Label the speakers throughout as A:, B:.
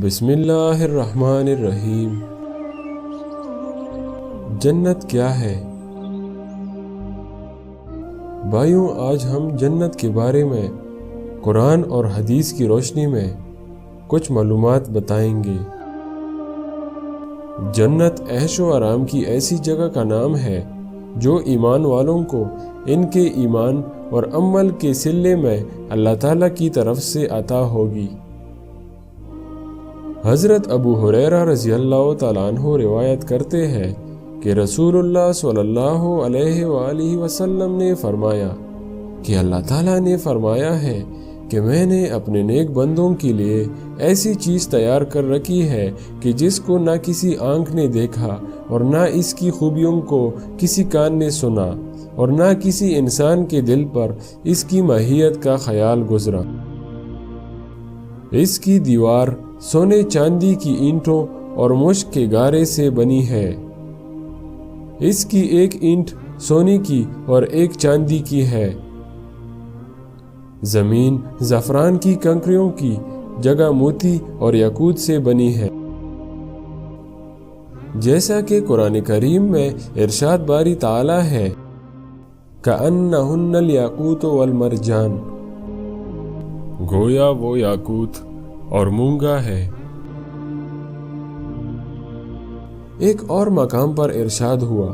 A: بسم اللہ الرحمن الرحیم۔ جنت کیا ہے؟ بھائیوں، آج ہم جنت کے بارے میں قرآن اور حدیث کی روشنی میں کچھ معلومات بتائیں گے۔ جنت عیش و آرام کی ایسی جگہ کا نام ہے جو ایمان والوں کو ان کے ایمان اور عمل کے صلے میں اللہ تعالیٰ کی طرف سے عطا ہوگی۔ حضرت ابو ہریرہ رضی اللہ تعالیٰ عنہ روایت کرتے ہیں کہ رسول اللہ صلی اللہ علیہ وآلہ وسلم نے فرمایا کہ اللہ تعالیٰ نے فرمایا ہے کہ میں نے اپنے نیک بندوں کے لیے ایسی چیز تیار کر رکھی ہے کہ جس کو نہ کسی آنکھ نے دیکھا اور نہ اس کی خوبیوں کو کسی کان نے سنا اور نہ کسی انسان کے دل پر اس کی ماہیت کا خیال گزرا۔ اس کی دیوار سونے چاندی کی اینٹوں اور مشک کے گارے سے بنی ہے۔ اس کی ایک اینٹ سونے کی اور ایک چاندی کی ہے۔ زمین زعفران کی کنکریوں کی جگہ موتی اور یاقوت سے بنی ہے۔ جیسا کہ قرآن کریم میں ارشاد باری تعالی ہے، کأنہن الیاقوت والمرجان، گویا وہ یاقوت اور مونگا ہے۔ ایک اور مقام پر ارشاد ہوا،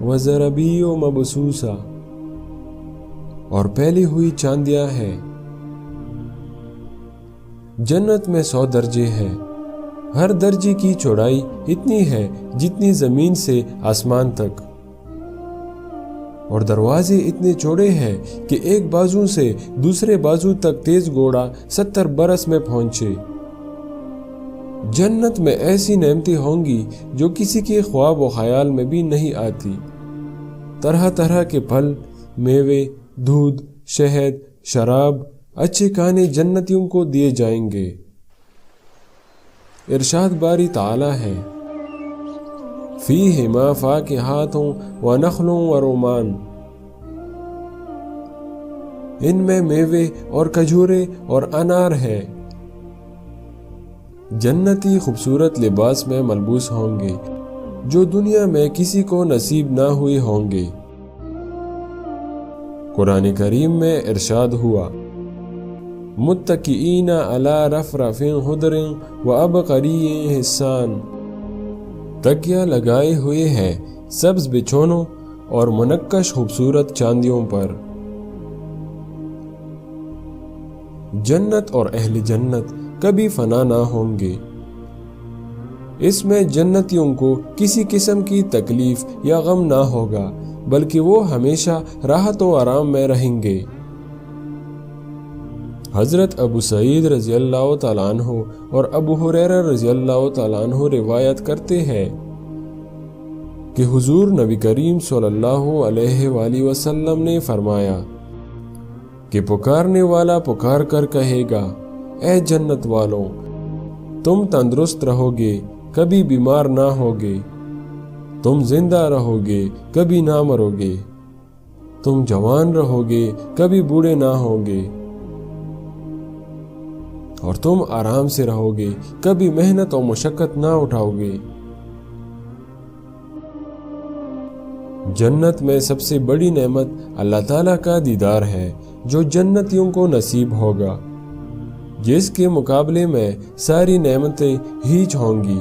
A: وزربی مبسوسہ، اور پھیلی ہوئی چاندیاں ہیں۔ جنت میں 100 درجے ہیں۔ ہر درجے کی چوڑائی اتنی ہے جتنی زمین سے آسمان تک، اور دروازے اتنے چوڑے ہیں کہ ایک بازو سے دوسرے بازو تک تیز گھوڑا 70 برس میں پہنچے۔ جنت میں ایسی نعمتیں ہوں گی جو کسی کے خواب و خیال میں بھی نہیں آتی۔ طرح طرح کے پھل، میوے، دودھ، شہد، شراب، اچھے کھانے جنتیوں کو دیے جائیں گے۔ ارشاد باری تعالی ہے، فیہما فاکہات ونخل ورمان، ان میں میوے اور کھجورے اور انار ہے۔ جنتی خوبصورت لباس میں ملبوس ہوں گے جو دنیا میں کسی کو نصیب نہ ہوئے ہوں گے۔ قرآن کریم میں ارشاد ہوا، متکئین علی رفرف خضر وعبقری حسان، تکیہ لگائے ہوئے ہیں سبز بچھونوں اور منقش خوبصورت چاندیوں پر۔ جنت اور اہل جنت کبھی فنا نہ ہوں گے۔ اس میں جنتیوں کو کسی قسم کی تکلیف یا غم نہ ہوگا، بلکہ وہ ہمیشہ راحت و آرام میں رہیں گے۔ حضرت ابو سعید رضی اللہ تعالیٰ عنہ اور ابو ہریرہ رضی اللہ تعالیٰ عنہ روایت کرتے ہیں کہ حضور نبی کریم صلی اللہ علیہ وآلہ وسلم نے فرمایا کہ پکارنے والا پکار کر کہے گا، اے جنت والوں، تم تندرست رہو گے، کبھی بیمار نہ ہوگے، تم زندہ رہو گے، کبھی نہ مرو گے، تم جوان رہو گے، کبھی بوڑھے نہ ہوگے، اور تم آرام سے رہو گے، کبھی محنت اور مشقت نہ اٹھاؤ گے۔ جنت میں سب سے بڑی نعمت اللہ تعالیٰ کا دیدار ہے جو جنتیوں کو نصیب ہوگا، جس کے مقابلے میں ساری نعمتیں ہیچ ہوں گی۔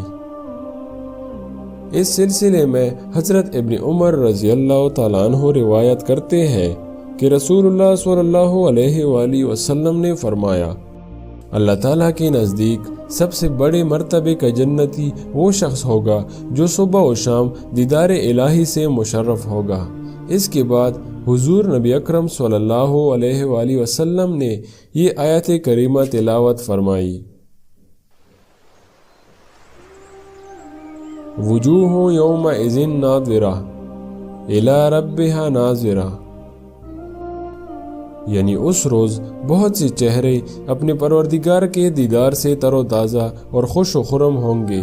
A: اس سلسلے میں حضرت ابن عمر رضی اللہ تعالیٰ عنہ روایت کرتے ہیں کہ رسول اللہ صلی اللہ علیہ وآلہ وسلم نے فرمایا، اللہ تعالیٰ کے نزدیک سب سے بڑے مرتبے کا جنتی وہ شخص ہوگا جو صبح و شام دیدار الہی سے مشرف ہوگا۔ اس کے بعد حضور نبی اکرم صلی اللہ علیہ وآلہ وسلم نے یہ آیت کریمہ تلاوت فرمائی، وجوہ یومئذ ناظرہ الی ربہا ناظرہ، یعنی اس روز بہت سے چہرے اپنے پروردگار کے دیدار سے تر و تازہ اور خوش و خرم ہوں گے۔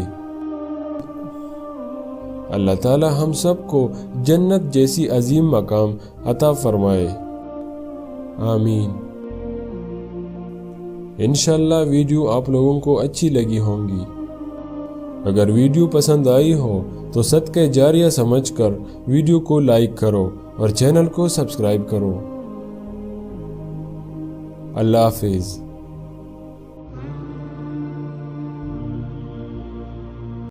A: اللہ تعالی ہم سب کو جنت جیسی عظیم مقام عطا فرمائے، آمین۔ انشاءاللہ ویڈیو آپ لوگوں کو اچھی لگی ہوں گی۔ اگر ویڈیو پسند آئی ہو تو صدقہ جاریہ سمجھ کر ویڈیو کو لائک کرو اور چینل کو سبسکرائب کرو۔ اللہ حافظ۔